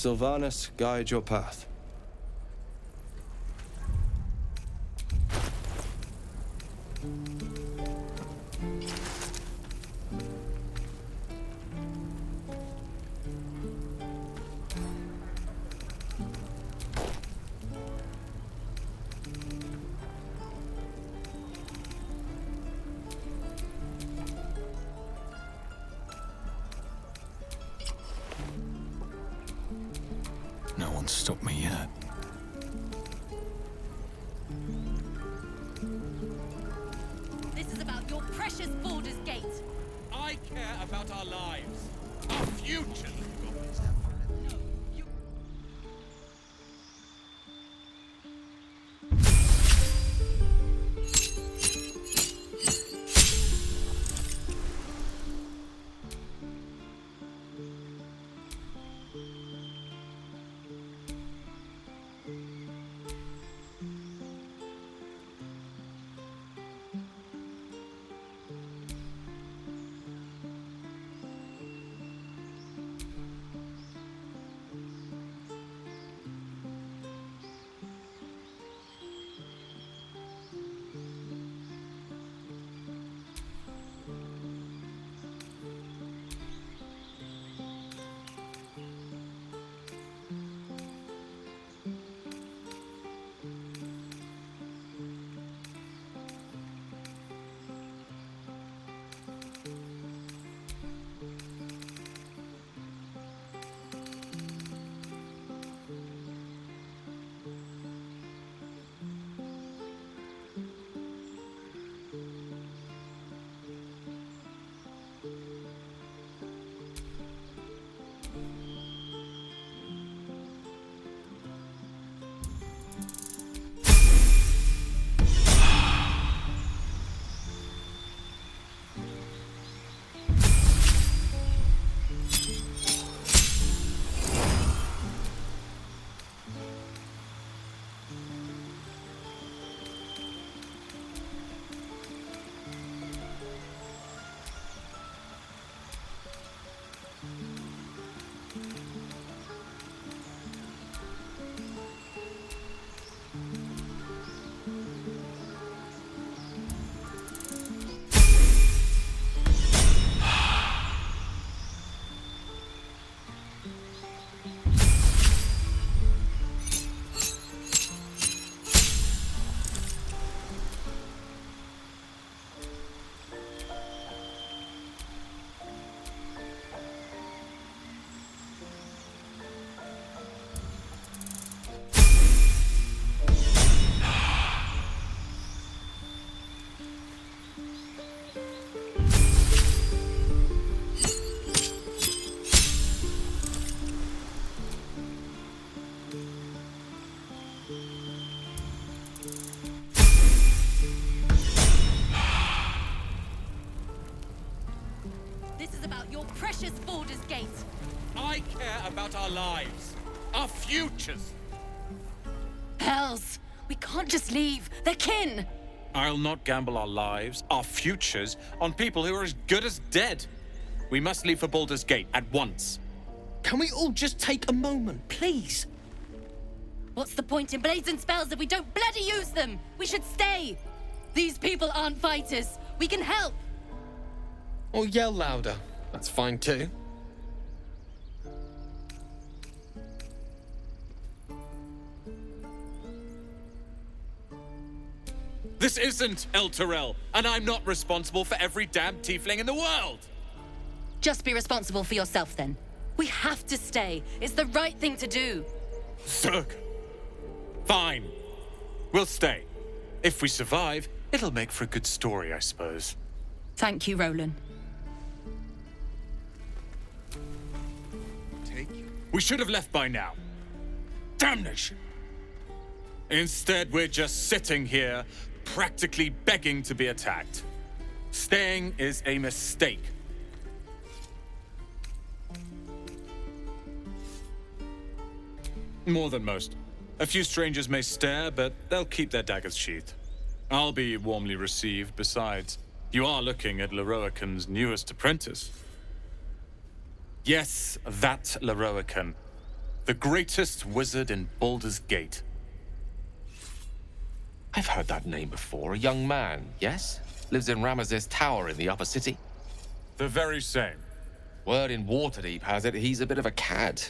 Sylvanas, guide your path. No one's stopped me yet. This is about your precious Baldur's Gate. I care about our lives, our future. This is about your precious Baldur's Gate. I care about our lives, our futures. Hells, we can't just leave. They're kin. I'll not gamble our lives, our futures, on people who are as good as dead. We must leave for Baldur's Gate at once. Can we all just take a moment, please? What's the point in blades and spells if we don't bloody use them? We should stay. These people aren't fighters. We can help. Or yell louder. That's fine too. This isn't El Terrell, and I'm not responsible for every damn tiefling in the world! Just be responsible for yourself then. We have to stay. It's the right thing to do. Zerg. Fine. We'll stay. If we survive, it'll make for a good story, I suppose. Thank you, Roland. We should have left by now. Damnation! Instead, we're just sitting here, practically begging to be attacked. Staying is a mistake. More than most. A few strangers may stare, but they'll keep their daggers sheathed. I'll be warmly received, besides. You are looking at Leroican's newest apprentice. Yes, that Leroican. the greatest wizard in Baldur's Gate. I've heard that name before. A young man, yes? Lives in Ramesses Tower in the upper city. The very same. Word in Waterdeep has it he's a bit of a cad.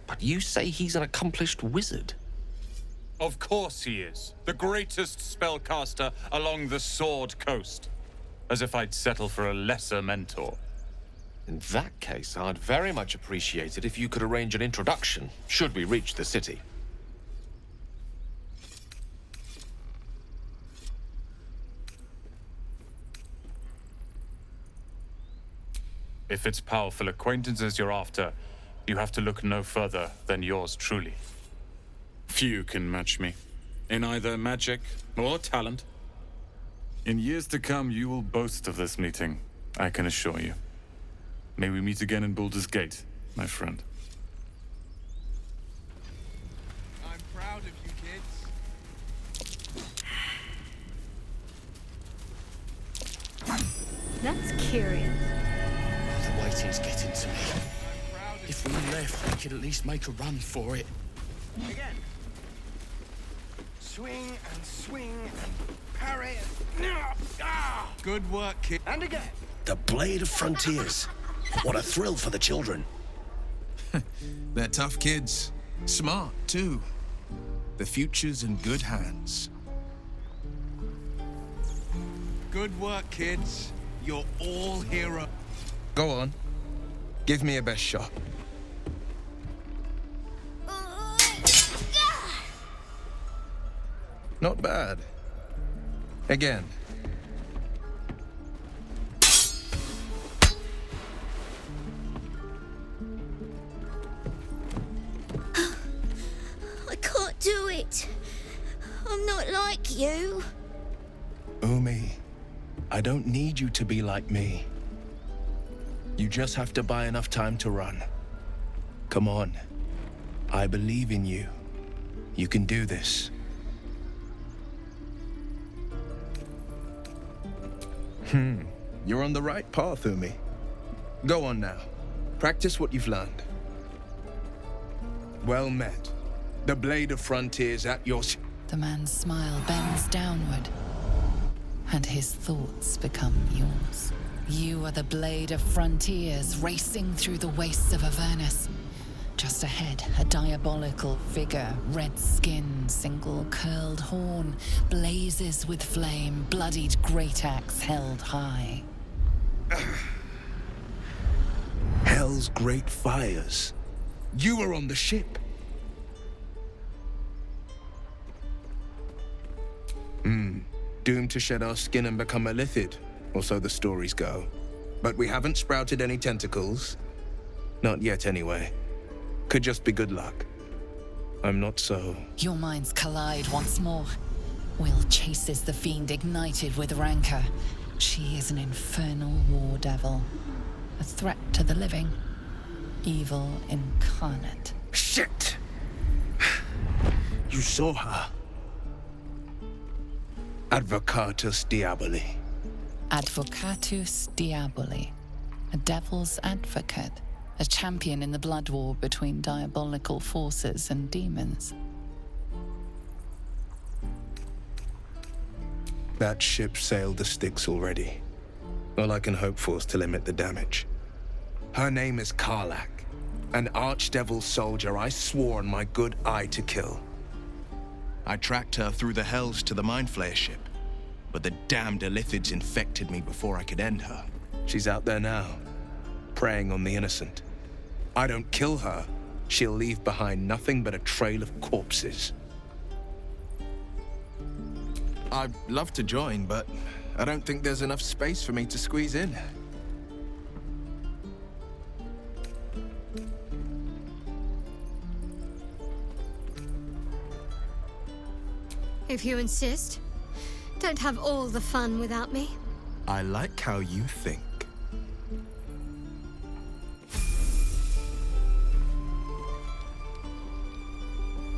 But you say he's an accomplished wizard. Of course he is. The greatest spellcaster along the Sword Coast. As if I'd settle for a lesser mentor. In that case, I'd very much appreciate it if you could arrange an introduction, should we reach the city. If it's powerful acquaintances you're after, you have to look no further than yours truly. Few can match me, in either magic or talent. In years to come, you will boast of this meeting, I can assure you. May we meet again in Baldur's Gate, my friend. I'm proud of you, kids. That's curious. The waiting's getting to me. If we left, we could at least make a run for it. Again. Swing and swing and parry and... Ah! Good work, kid. And again. The Blade of Frontiers. What a thrill for the children. They're tough kids. Smart, too. The future's in good hands. Good work, kids. You're all heroes. Go on. Give me a best shot. Not bad. Again. I can't do it. I'm not like you. Umi, I don't need you to be like me. You just have to buy enough time to run. Come on. I believe in you. You can do this. You're on the right path, Umi. Go on now. Practice what you've learned. Well met. The Blade of Frontiers at your... The man's smile bends downward, and his thoughts become yours. You are the Blade of Frontiers, racing through the wastes of Avernus. Just ahead, a diabolical figure, red skin, single curled horn, blazes with flame, bloodied great axe held high. Hell's great fires. You were on the ship. Doomed to shed our skin and become a lithid, or so the stories go. But we haven't sprouted any tentacles. Not yet, anyway. Could just be good luck. I'm not so... Your minds collide once more. Will chases the fiend ignited with rancor. She is an infernal war devil. A threat to the living. Evil incarnate. Shit! You saw her. Advocatus Diaboli. Advocatus Diaboli. A devil's advocate. A champion in the blood war between diabolical forces and demons. That ship sailed the Styx already. All I can hope for is to limit the damage. Her name is Karlach, an archdevil soldier I swore on my good eye to kill. I tracked her through the hells to the Mind Flayer ship, but the damned Illithids infected me before I could end her. She's out there now, preying on the innocent. I don't kill her, she'll leave behind nothing but a trail of corpses. I'd love to join, but I don't think there's enough space for me to squeeze in. If you insist, don't have all the fun without me. I like how you think.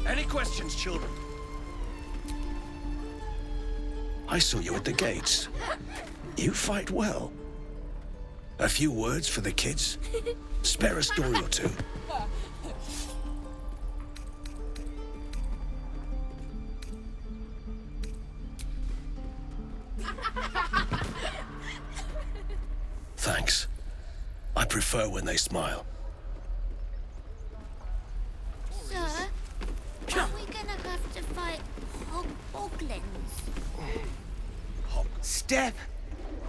Any questions, children? I saw you at the gates. You fight well. A few words for the kids? Spare a story or two. Thanks. I prefer when they smile. Sir, are we gonna have to fight hobgoblins? Step!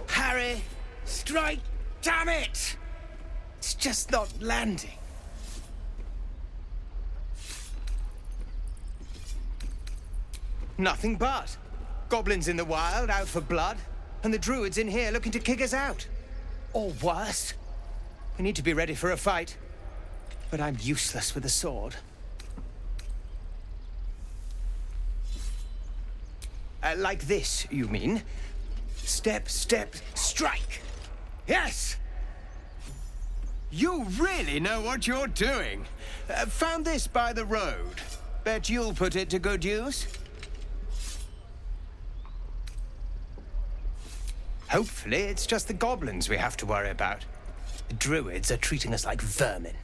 Harry! Strike! Damn it! It's just not landing. Nothing but. Goblins in the wild, out for blood, and the druids in here looking to kick us out. Or worse. We need to be ready for a fight. But I'm useless with a sword. Like this, you mean? Step, step, strike! Yes! You really know what you're doing. Found this by the road. Bet you'll put it to good use. Hopefully, it's just the goblins we have to worry about. The druids are treating us like vermin.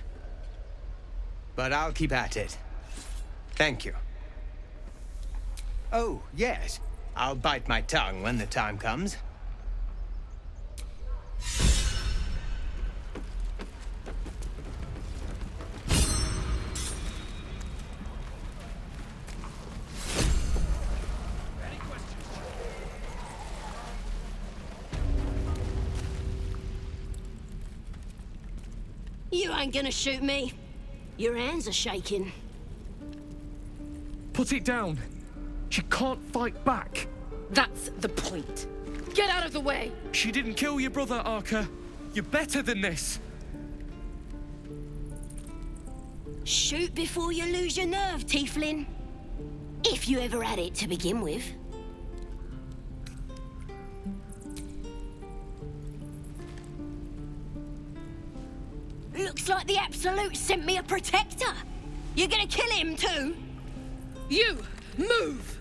But I'll keep at it. Thank you. Oh, yes. I'll bite my tongue when the time comes. You ain't gonna shoot me. Your hands are shaking. Put it down. She can't fight back. That's the point. Get out of the way! She didn't kill your brother, Arca. You're better than this. Shoot before you lose your nerve, Tiefling. If you ever had it to begin with. Looks like the Absolute sent me a protector. You're gonna kill him too? You! Move!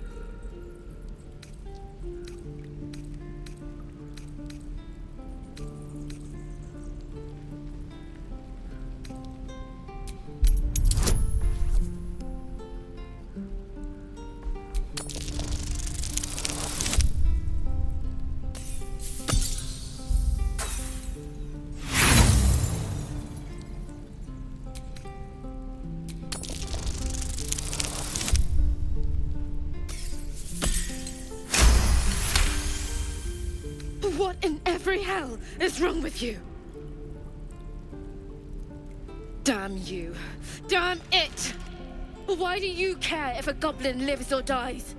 What in every hell is wrong with you? Damn you. Damn it! Why do you care if a goblin lives or dies?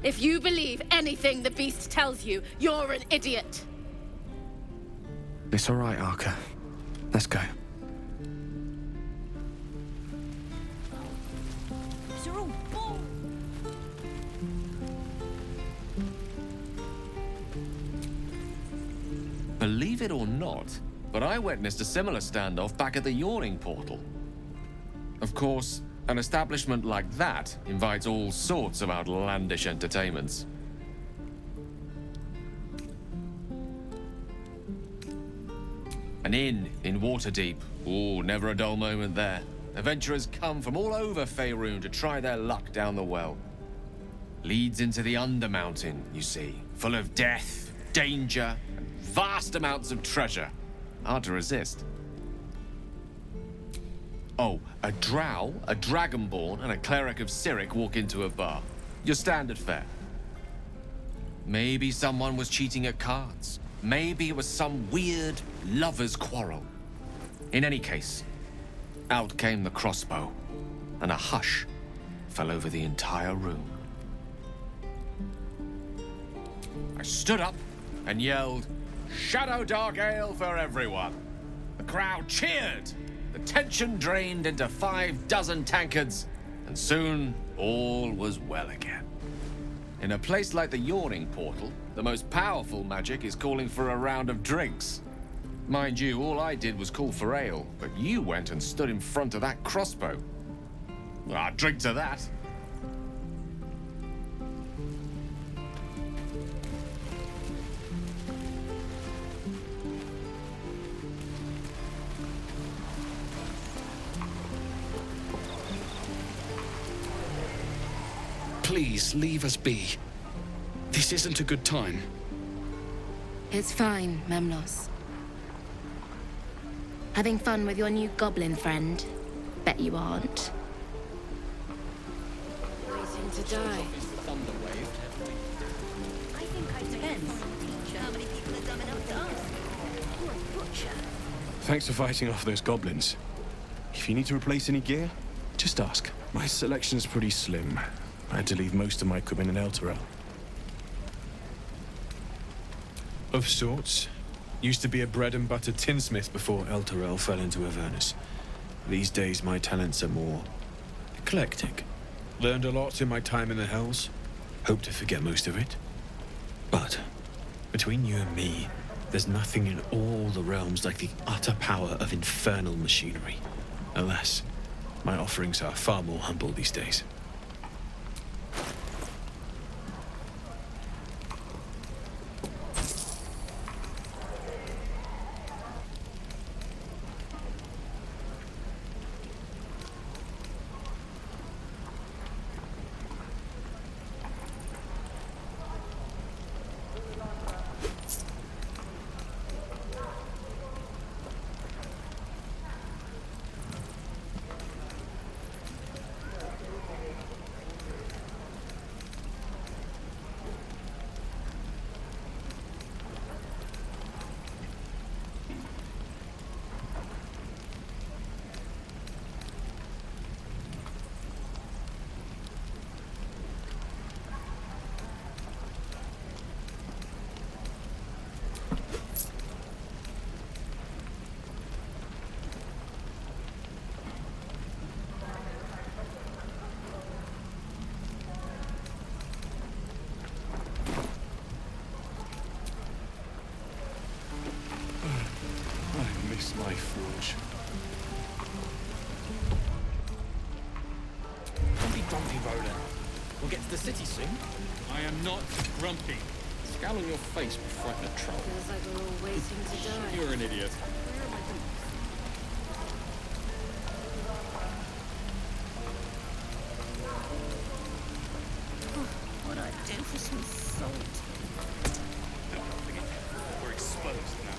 If you believe anything the beast tells you, you're an idiot. It's all right, Arca. Let's go. Believe it or not, but I witnessed a similar standoff back at the Yawning Portal. Of course, an establishment like that invites all sorts of outlandish entertainments. An inn in Waterdeep. Ooh, never a dull moment there. Adventurers come from all over Faerun to try their luck down the well. Leads into the Undermountain, you see, full of death, danger, and vast amounts of treasure. Hard to resist. Oh, a drow, a dragonborn, and a cleric of Cyric walk into a bar. Your standard fare. Maybe someone was cheating at cards. Maybe it was some weird lover's quarrel. In any case, out came the crossbow, and a hush fell over the entire room. I stood up and yelled, "Shadow Dark Ale for everyone!" The crowd cheered. The tension drained into 6 tankards, and soon all was well again. In a place like the Yawning Portal, the most powerful magic is calling for a round of drinks. Mind you, all I did was call for ale, but you went and stood in front of that crossbow. Well, I'd drink to that. Please, leave us be. This isn't a good time. It's fine, Memnos. Having fun with your new goblin friend? Bet you aren't. Waiting to die. I think I depends. How many people are dumb enough to ask? You're a butcher. Thanks for fighting off those goblins. If you need to replace any gear, just ask. My selection's pretty slim. I had to leave most of my equipment in Elturel. Of sorts. Used to be a bread and butter tinsmith before Elturel fell into Avernus. These days my talents are more eclectic. Learned a lot in my time in the Hells. Hope to forget most of it. But between you and me, there's nothing in all the realms like the utter power of infernal machinery. Alas, my offerings are far more humble these days. My forge. Don't be grumpy, Roland. We'll get to the city soon. I am not grumpy. Scowl on your face will frighten a troll. Feels like we're all waiting to die. You're an idiot. What I'd do for some salt. We're exposed now.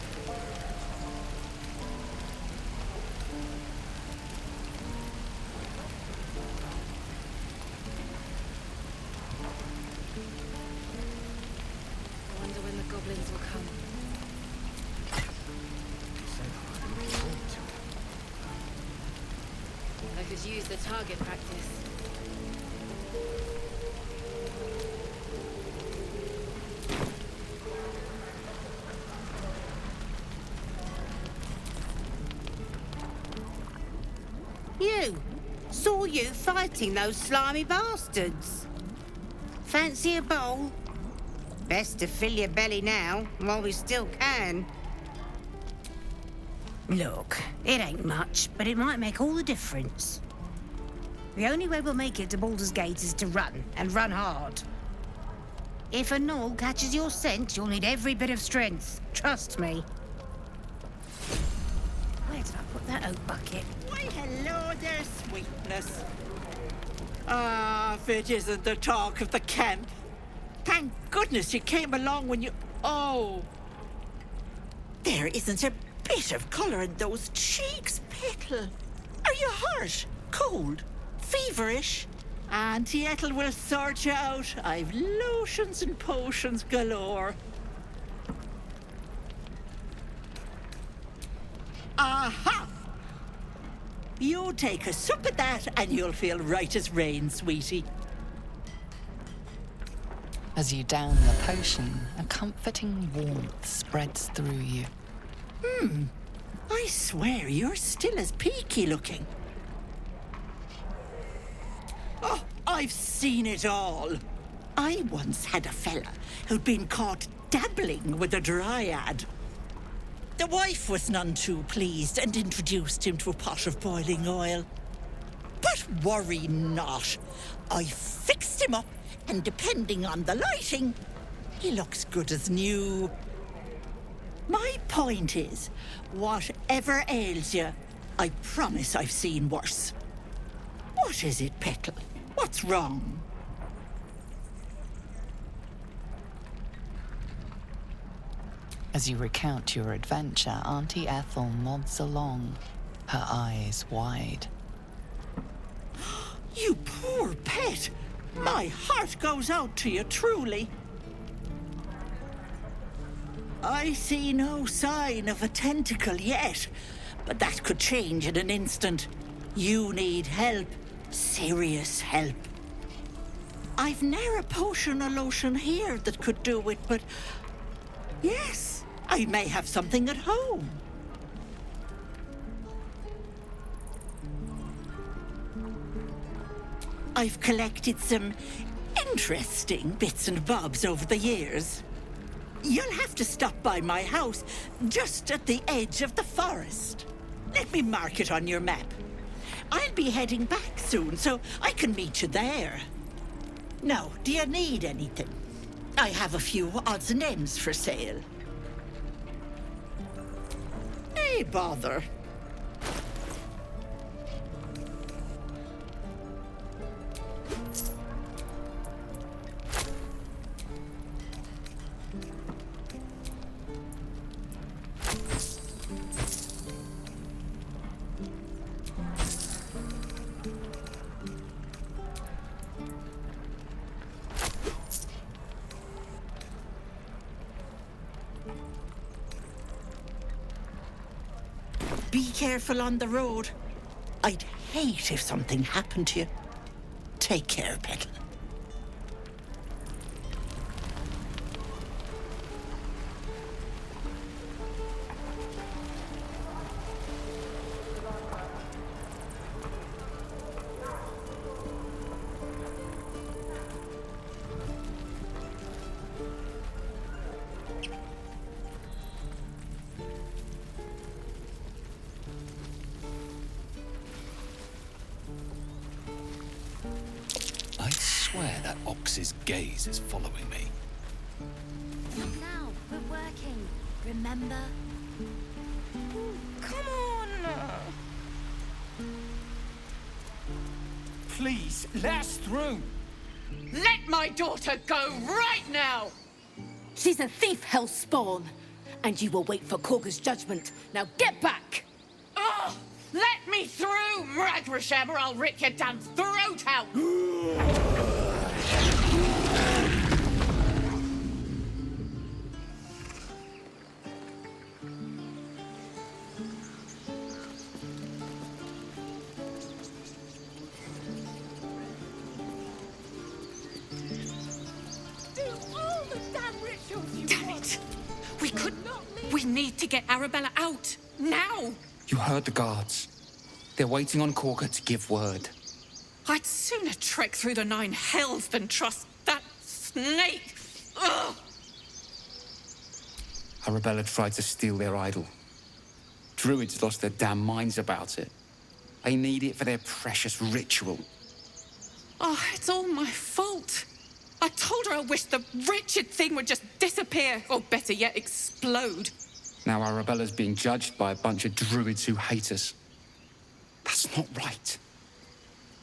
I wonder when the goblins will come. I could use the target practice. You! Saw you fighting those slimy bastards. Fancy a bowl? Best to fill your belly now, while we still can. Look, it ain't much, but it might make all the difference. The only way we'll make it to Baldur's Gate is to run, and run hard. If a gnoll catches your scent, you'll need every bit of strength. Trust me. Where did I put that oak bucket? Why, hello there, sweetness. Ah, if it isn't the talk of the camp. Thank goodness you came along when you... Oh. There isn't a bit of colour in those cheeks, Petal. Are you hurt? Cold? Feverish? Auntie Ethel will sort you out. I've lotions and potions galore. Aha! You take a sup of that and you'll feel right as rain, sweetie. As you down the potion, a comforting warmth spreads through you. I swear you're still as peaky looking. Oh, I've seen it all. I once had a fella who'd been caught dabbling with a dryad. The wife was none too pleased and introduced him to a pot of boiling oil. But worry not. I fixed him up, and depending on the lighting, he looks good as new. My point is, whatever ails you, I promise I've seen worse. What is it, Petal? What's wrong? As you recount your adventure, Auntie Ethel nods along, her eyes wide. You poor pet! My heart goes out to you, truly. I see no sign of a tentacle yet, but that could change in an instant. You need help. Serious help. I've ne'er a potion or lotion here that could do it, but... yes, I may have something at home. I've collected some interesting bits and bobs over the years. You'll have to stop by my house, just at the edge of the forest. Let me mark it on your map. I'll be heading back soon, so I can meet you there. Now, do you need anything? I have a few odds and ends for sale. Hey, bother. Be careful on the road. I'd hate if something happened to you. Take care, Petal. I swear that ox's gaze is following me. Now, we're working. Remember? Come on. Please, let us through. Let my daughter go right now! She's a thief, hellspawn. And you will wait for Korga's judgment. Now get back! Oh, let me through, Mragrasham, or I'll rip your damn throat out! Damn it! We could not. We need to get Arabella out now. You heard the guards. They're waiting on Korga to give word. I'd sooner trek through the 9 hells than trust that snake. Ugh! Arabella tried to steal their idol. Druids lost their damn minds about it. They need it for their precious ritual. Oh, it's all my fault. I told her I wished the wretched thing would just disappear, or better yet, explode. Now Arabella's being judged by a bunch of druids who hate us. That's not right.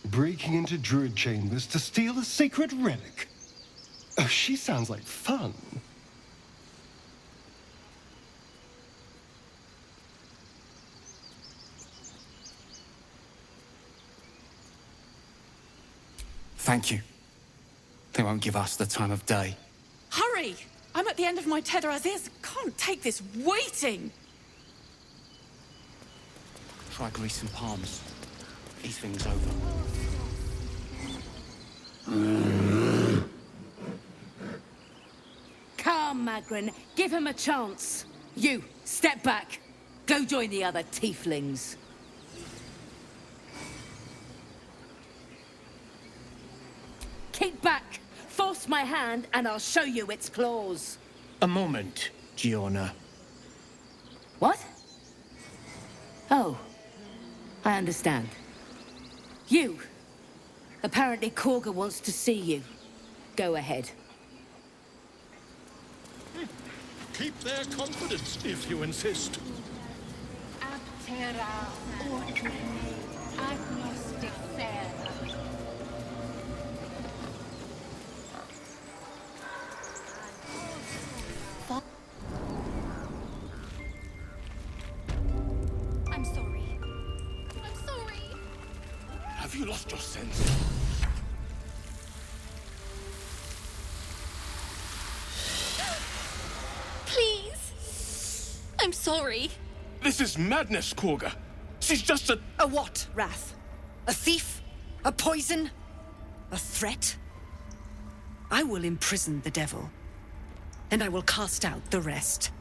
Breaking into druid chambers to steal a sacred relic. Oh, she sounds like fun. Thank you. They won't give us the time of day. Hurry! I'm at the end of my tether as is. Can't take this waiting. Try greasing palms. These things over. Calm, Magrin. Give him a chance. You, step back. Go join the other tieflings. Keep back. Force my hand and I'll show you its claws. A moment, Giona. What? Oh, I understand. You. Apparently Korga wants to see you. Go ahead. Keep their confidence if you insist. Have you lost your sense? Please. I'm sorry. This is madness, Korga. She's just a... A what, Wrath? A thief? A poison? A threat? I will imprison the devil, and I will cast out the rest.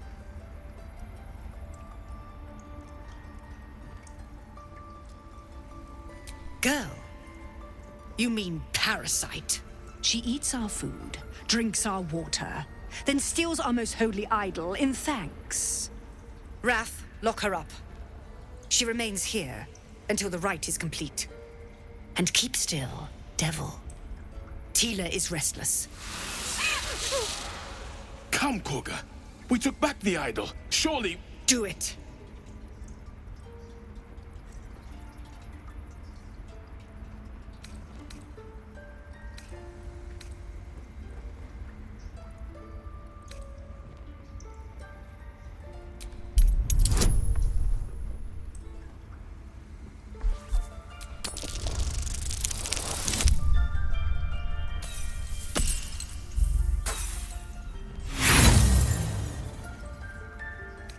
Girl? You mean parasite? She eats our food, drinks our water, then steals our most holy idol in thanks. Wrath, lock her up. She remains here until the rite is complete. And keep still, devil. Tila is restless. Come, Korga. We took back the idol. Surely... Do it.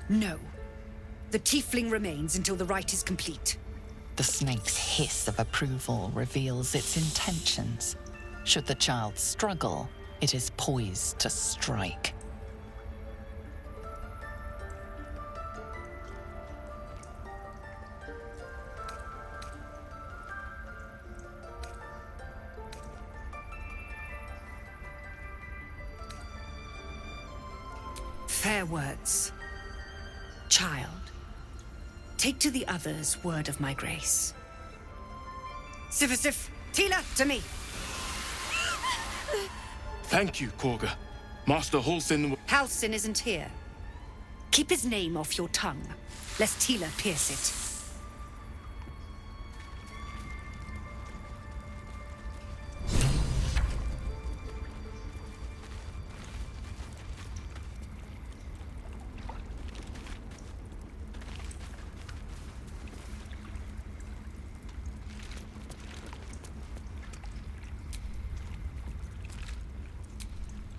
No. The tiefling remains until the rite is complete. The snake's hiss of approval reveals its intentions. Should the child struggle, it is poised to strike. Fair words. Child, take to the others word of my grace. Sif, Tila, to me. Thank you, Korga. Master Halsin... Halsin isn't here. Keep his name off your tongue, lest Tila pierce it.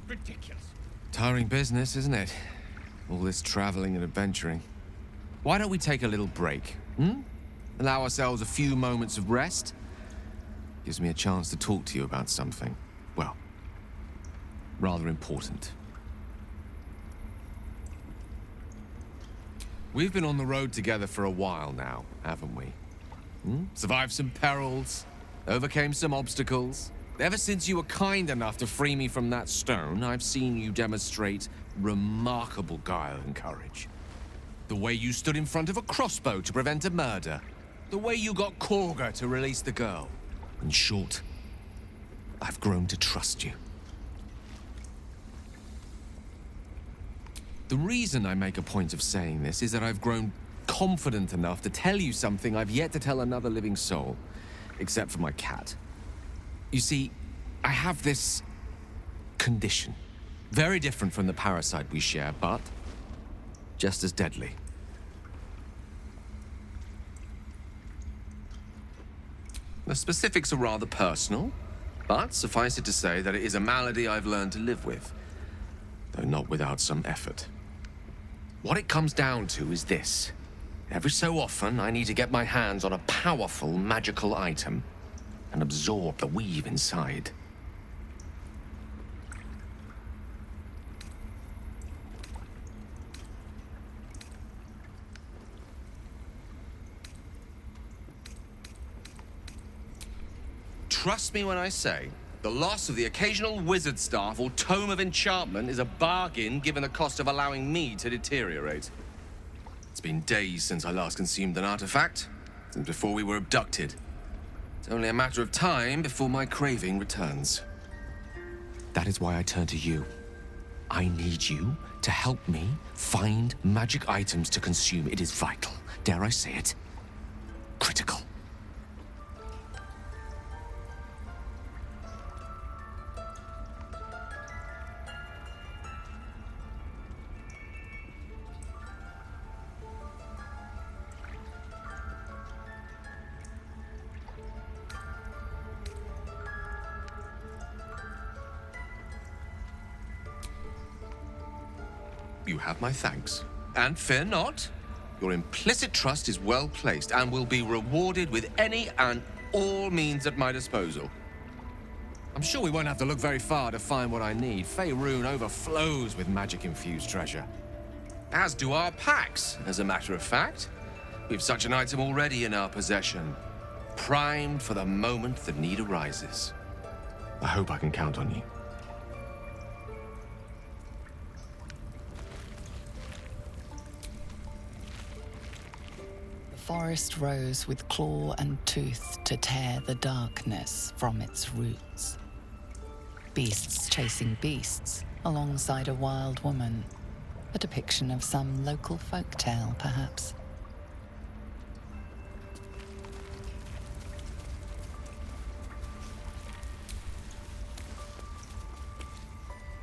Ridiculous. Tiring business, isn't it? All this traveling and adventuring. Why don't we take a little break, Allow ourselves a few moments of rest? Gives me a chance to talk to you about something, well, rather important. We've been on the road together for a while now, haven't we? Survived some perils, overcame some obstacles. Ever since you were kind enough to free me from that stone, I've seen you demonstrate remarkable guile and courage. The way you stood in front of a crossbow to prevent a murder. The way you got Korga to release the girl. In short, I've grown to trust you. The reason I make a point of saying this is that I've grown confident enough to tell you something I've yet to tell another living soul, except for my cat. You see, I have this condition. Very different from the parasite we share, but just as deadly. The specifics are rather personal, but suffice it to say that it is a malady I've learned to live with, though not without some effort. What it comes down to is this. Every so often, I need to get my hands on a powerful magical item and absorb the weave inside. Trust me when I say, the loss of the occasional wizard staff or tome of enchantment is a bargain given the cost of allowing me to deteriorate. It's been days since I last consumed an artifact, since before we were abducted. It's only a matter of time before my craving returns. That is why I turn to you. I need you to help me find magic items to consume. It is vital. Dare I say it? Critical. You have my thanks. And fear not, your implicit trust is well placed and will be rewarded with any and all means at my disposal. I'm sure we won't have to look very far to find what I need. Faerun overflows with magic-infused treasure. As do our packs, as a matter of fact. We've such an item already in our possession, primed for the moment the need arises. I hope I can count on you. The forest rose with claw and tooth to tear the darkness from its roots. Beasts chasing beasts alongside a wild woman. A depiction of some local folktale, perhaps.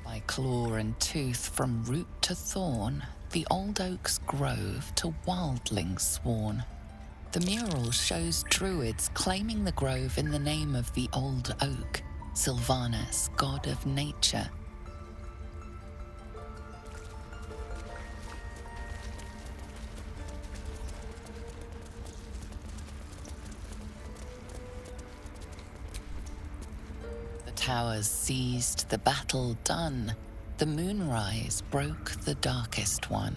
By claw and tooth from root to thorn, the old oak's grove to wildlings sworn. The mural shows druids claiming the grove in the name of the old oak, Sylvanus, god of nature. The towers seized, the battle done. The moonrise broke the darkest one.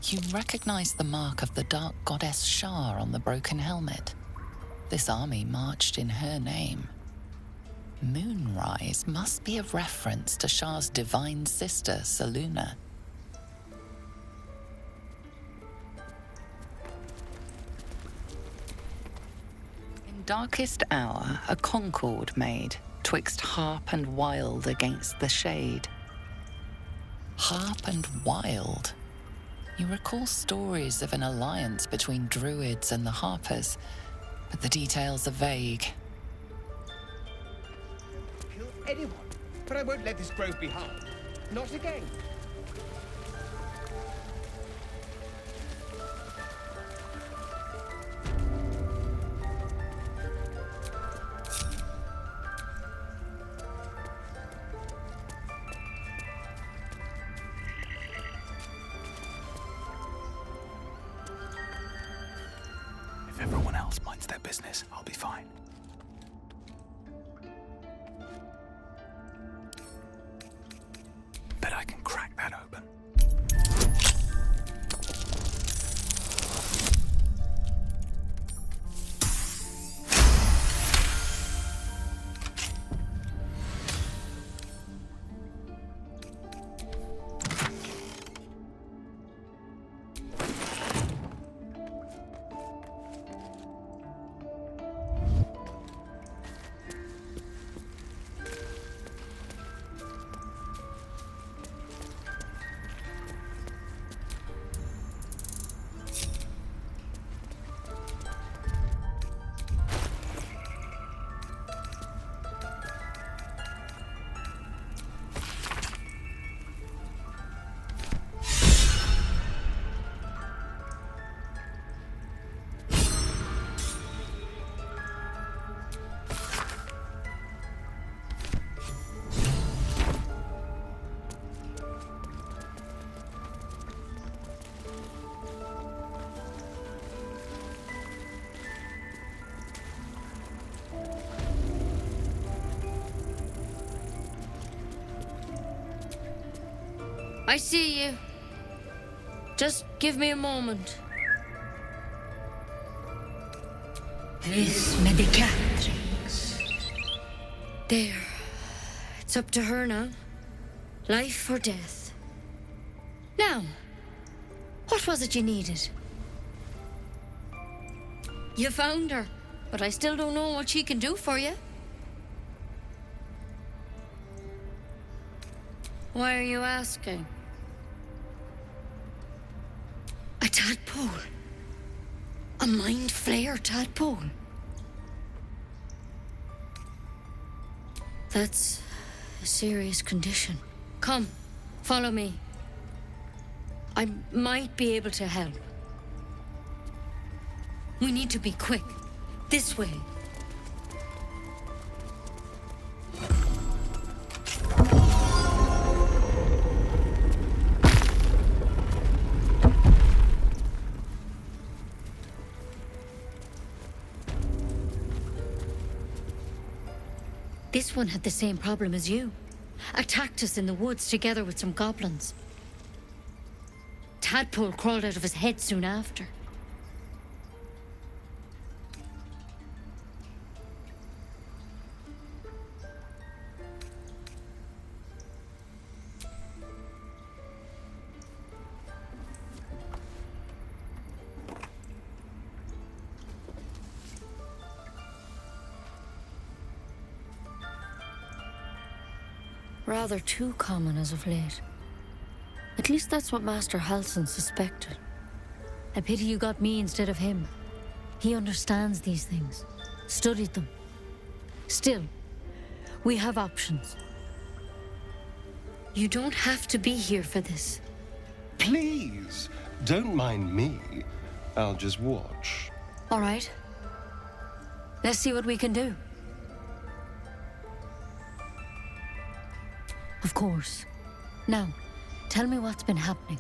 You recognize the mark of the dark goddess Shar on the broken helmet. This army marched in her name. Moonrise must be a reference to Shar's divine sister, Selûne. In darkest hour, a concord made, twixt harp and wild against the shade. Harp and wild. You recall stories of an alliance between druids and the harpers, but the details are vague. Kill anyone, but I won't let this grove be harmed. Not again. If everyone else minds their business, I'll be fine. Bet I can crack that open. I see you. Just give me a moment. This medicatrix. There. It's up to her now. Life or death. Now, what was it you needed? You found her, but I still don't know what she can do for you. Why are you asking? A tadpole. A mind flayer tadpole. That's a serious condition. Come, follow me. I might be able to help. We need to be quick. This way. This one had the same problem as you. Attacked us in the woods together with some goblins. Tadpole crawled out of his head soon after. Rather too common as of late. At least that's what Master Halsin suspected. I pity you got me instead of him. He understands these things, studied them. Still, we have options. You don't have to be here for this. Please, don't mind me. I'll just watch. All right. Let's see what we can do. Of course. Now, tell me what's been happening.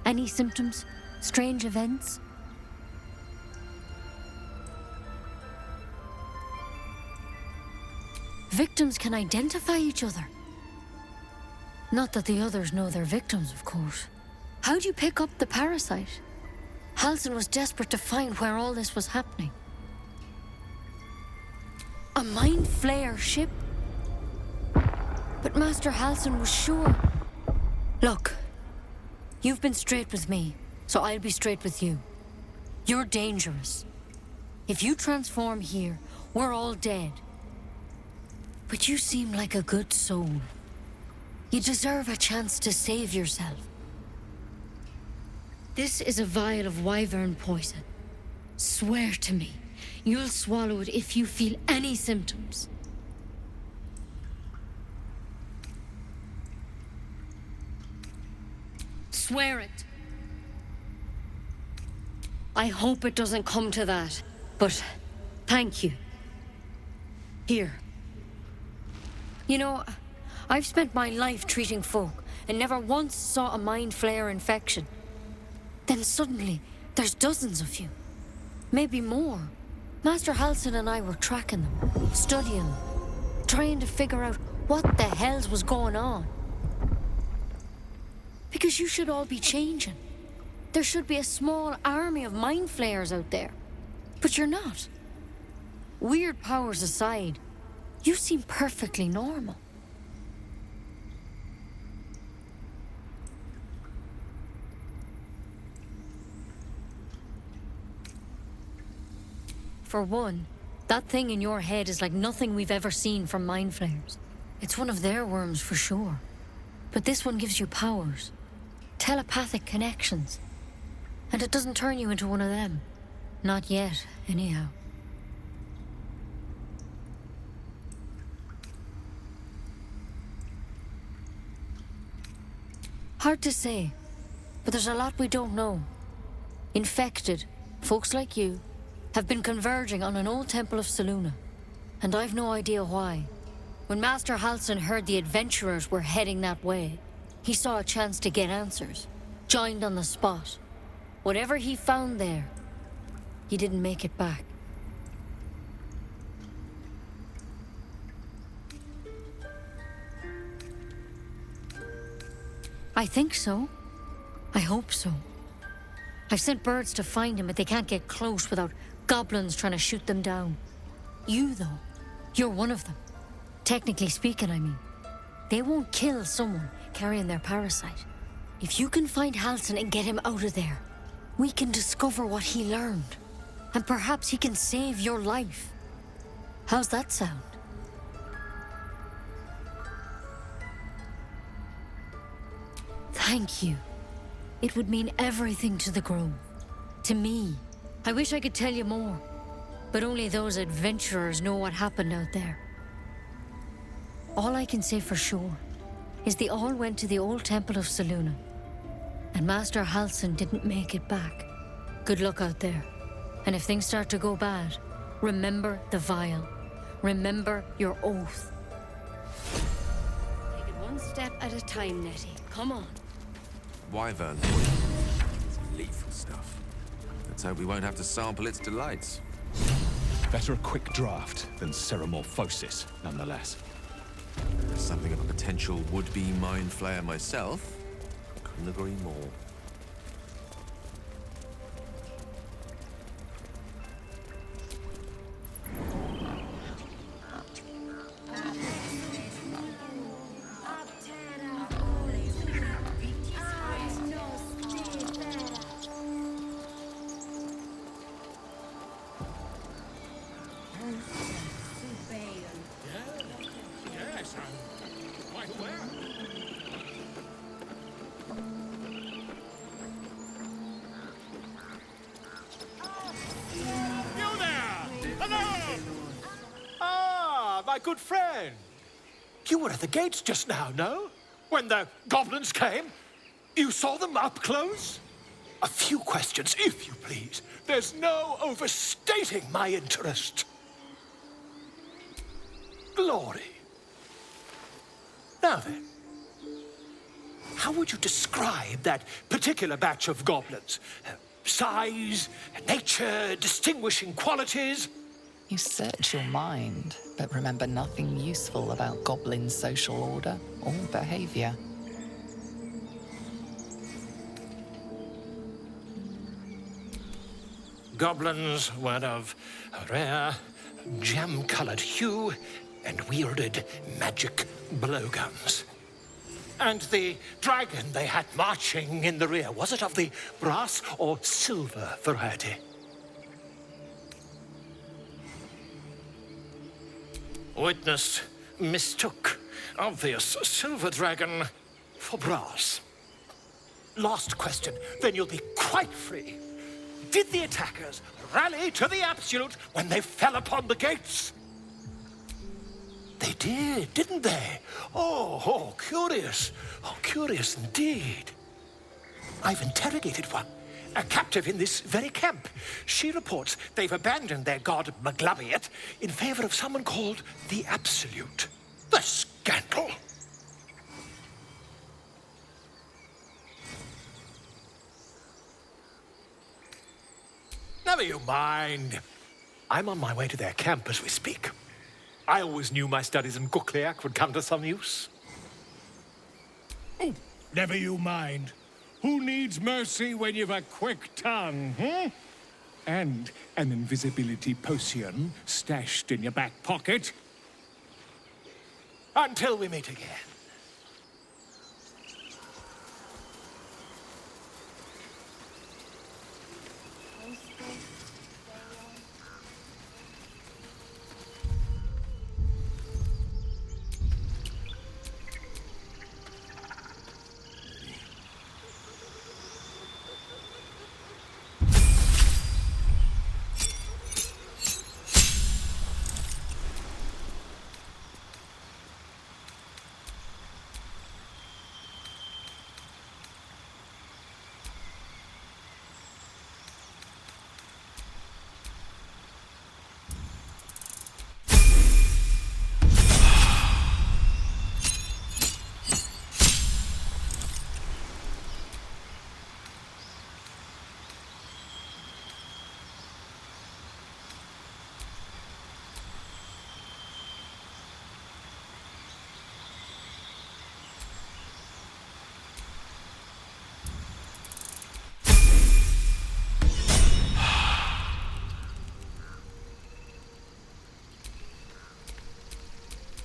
Any symptoms? Strange events? Victims can identify each other. Not that the others know they're victims, of course. How'd you pick up the parasite? Halsin was desperate to find where all this was happening. A mind flayer ship? But Master Halsin was sure. Look, you've been straight with me, so I'll be straight with you. You're dangerous. If you transform here, we're all dead. But you seem like a good soul. You deserve a chance to save yourself. This is a vial of wyvern poison. Swear to me, you'll swallow it if you feel any symptoms. Swear it. I hope it doesn't come to that, but thank you. Here. You know, I've spent my life treating folk and never once saw a mind flayer infection. Then suddenly, there's dozens of you. Maybe more. Master Halsin and I were tracking them, studying them, trying to figure out what the hells was going on. Because you should all be changing. There should be a small army of mind flayers out there. But you're not. Weird powers aside, you seem perfectly normal. For one, that thing in your head is like nothing we've ever seen from mind flayers. It's one of their worms for sure. But this one gives you powers. Telepathic connections. And it doesn't turn you into one of them. Not yet, anyhow. Hard to say, but there's a lot we don't know. Infected, folks like you, have been converging on an old temple of Selûne, and I've no idea why. When Master Halsin heard the adventurers were heading that way, he saw a chance to get answers, joined on the spot. Whatever he found there, he didn't make it back. I think so. I hope so. I've sent birds to find him, but they can't get close without goblins trying to shoot them down. You, though, you're one of them. Technically speaking, I mean. They won't kill someone carrying their parasite. If you can find Halsin and get him out of there, we can discover what he learned. And perhaps he can save your life. How's that sound? Thank you. It would mean everything to the Grove. To me. I wish I could tell you more. But only those adventurers know what happened out there. All I can say for sure is they all went to the old temple of Selûne. And Master Halsin didn't make it back. Good luck out there. And if things start to go bad, remember the vial. Remember your oath. Take it one step at a time, Nettie. Come on. Wyvern poison. It's lethal stuff. Let's hope we won't have to sample its delights. Better a quick draft than ceremorphosis, nonetheless. As something of a potential would-be mind flayer myself, couldn't agree more. Yes, I'm quite aware. You there! Hello! Ah, my good friend. You were at the gates just now, no? When the goblins came? You saw them up close? A few questions, if you please. There's no overstating my interest. Glory. Now then, how would you describe that particular batch of goblins? Size, nature, distinguishing qualities? You search your mind, but remember nothing useful about goblin social order or behavior. Goblins were of a rare, jam-colored hue and wielded magic blowguns. And the dragon they had marching in the rear, was it of the brass or silver variety? Witness mistook obvious silver dragon for brass. Last question, then you'll be quite free. Did the attackers rally to the absolute when they fell upon the gates? They did, didn't they? Oh, curious. Oh, curious indeed. I've interrogated one, a captive in this very camp. She reports they've abandoned their god Maglabiet in favor of someone called the Absolute. The scandal! Never you mind. I'm on my way to their camp as we speak. I always knew my studies in Gukliak would come to some use. Oh, never you mind. Who needs mercy when you've a quick tongue, hmm? And an invisibility potion stashed in your back pocket? Until we meet again.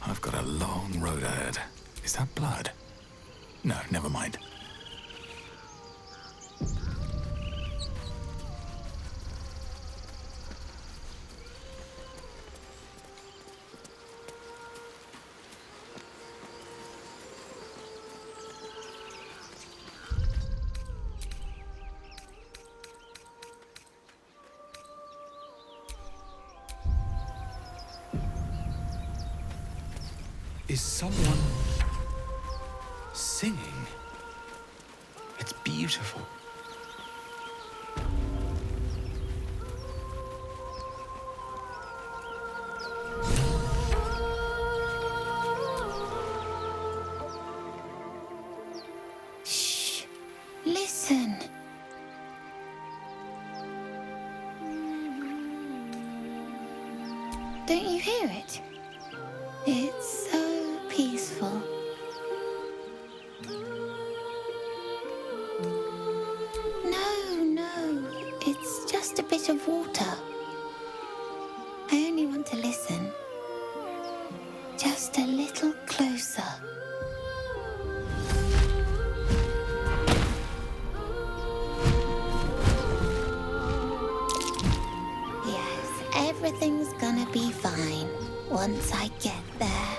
I've got a long road ahead. Is that blood? No, never mind. Is someone singing? It's beautiful. Shh. Listen. Don't you hear it? It's so peaceful. No, it's just a bit of water. I only want to listen. Just a little closer. Yes, everything's gonna be fine once I get there.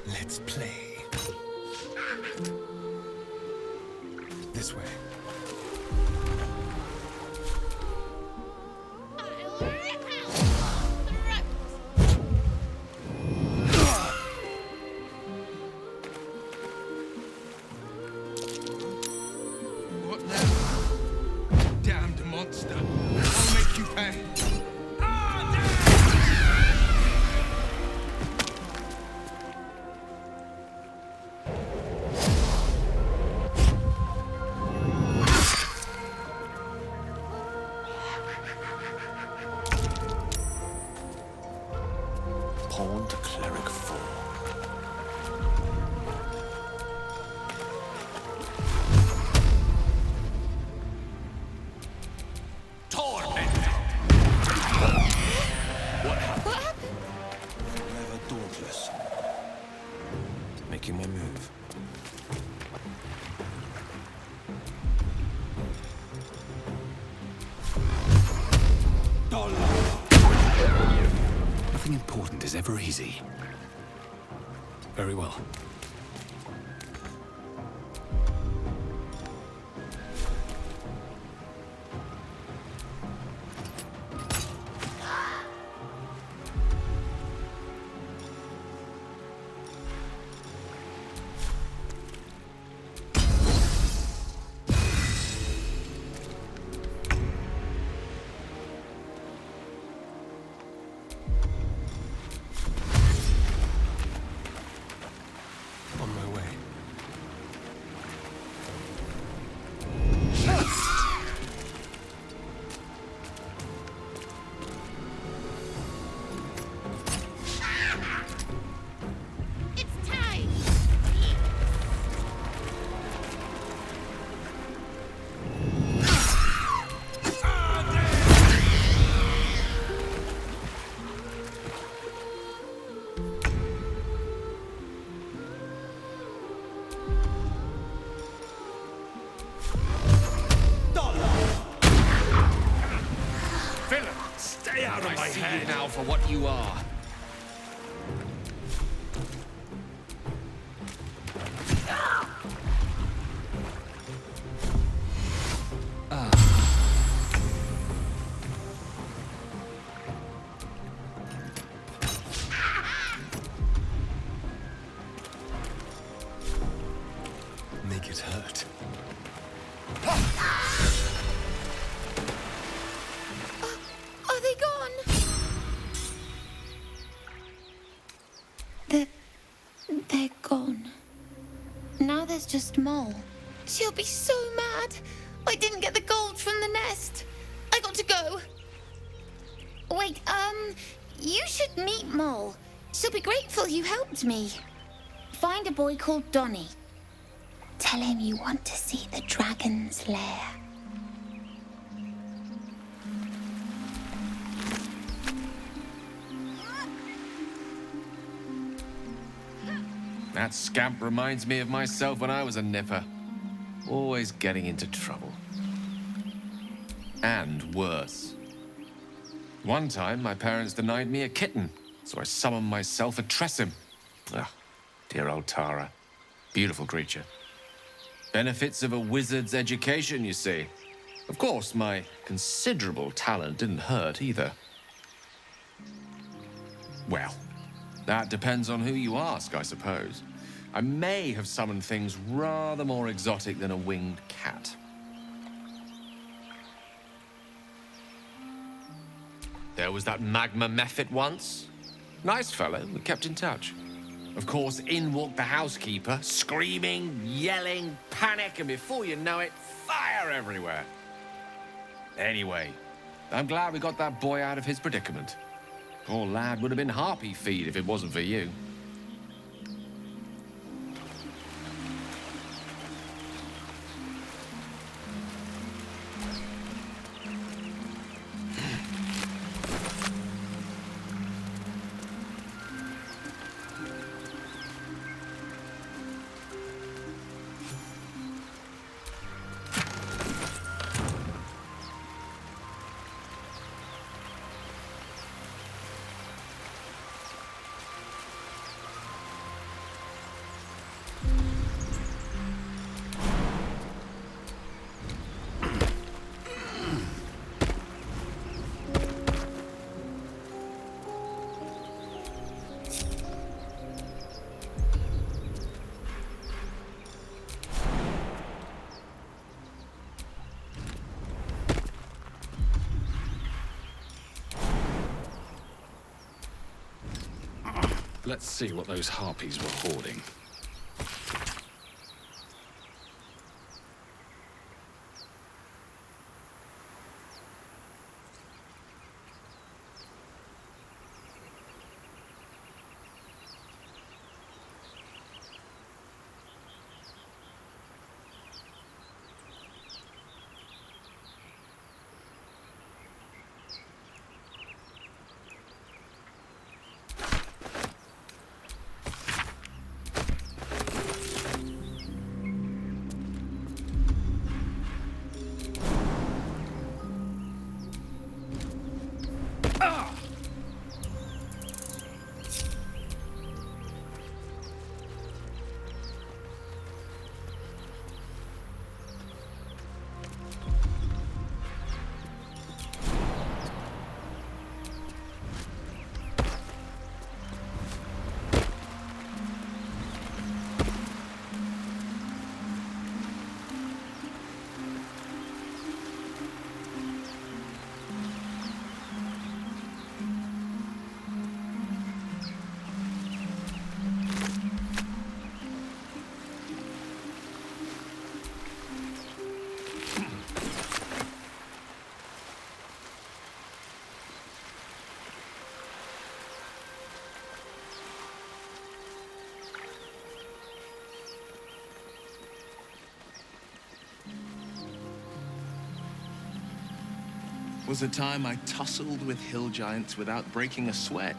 Let's play. This way. What now? Damned monster. I'll make you pay. Pawn to cleric 4. What happened? Never dauntless. Making my move. Nothing important is ever easy. Very well. On my way. It's time! Villain, stay out of my head now for what you are. Make it hurt. Are they gone? They're gone. Now there's just Mole. She'll be so mad. I didn't get the gold from the nest. I got to go. Wait, you should meet Mole. She'll be grateful you helped me. Find a boy called Donny. Tell him you want to see the dragon's lair. That scamp reminds me of myself when I was a nipper. Always getting into trouble. And worse. One time, my parents denied me a kitten, so I summoned myself a Tressim. Ah, dear old Tara. Beautiful creature. Benefits of a wizard's education, you see. Of course, my considerable talent didn't hurt either. Well, that depends on who you ask, I suppose. I may have summoned things rather more exotic than a winged cat. There was that magma mephit once. Nice fellow, we kept in touch. Of course, in walked the housekeeper, screaming, yelling, panic, and before you know it, fire everywhere. Anyway, I'm glad we got that boy out of his predicament. Poor lad would have been harpy feed if it wasn't for you. Let's see what those harpies were hoarding. Was a time I tussled with hill giants without breaking a sweat.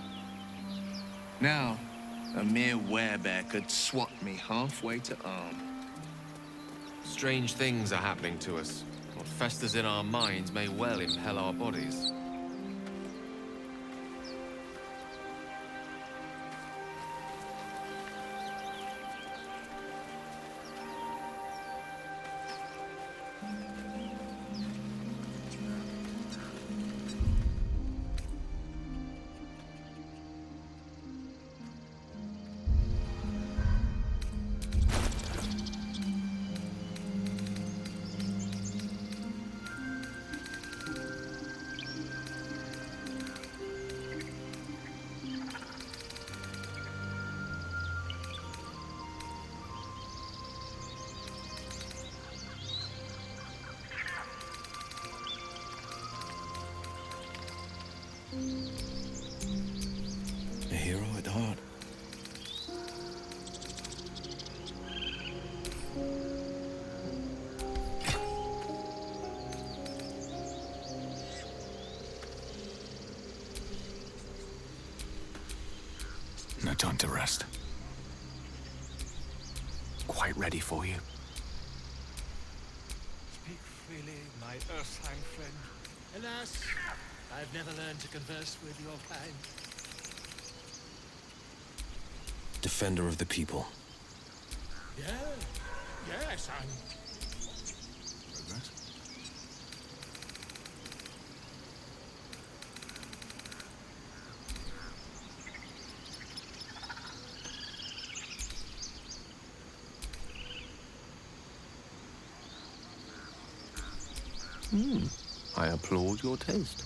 Now, a mere werebear could swat me halfway to arm. Strange things are happening to us. What festers in our minds may well impel our bodies. A hero at heart. No time to rest. Quite ready for you. Speak freely, my Earthling friend. Alas, I've never learned to converse with your kind. Defender of the people. Yeah, yes, I'm... Progress? I applaud your taste.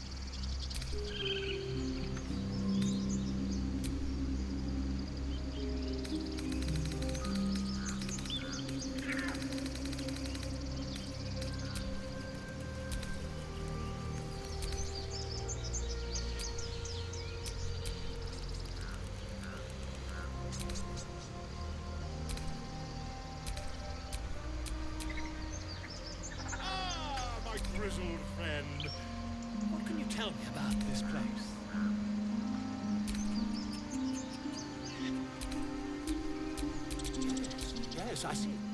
Yes, I see.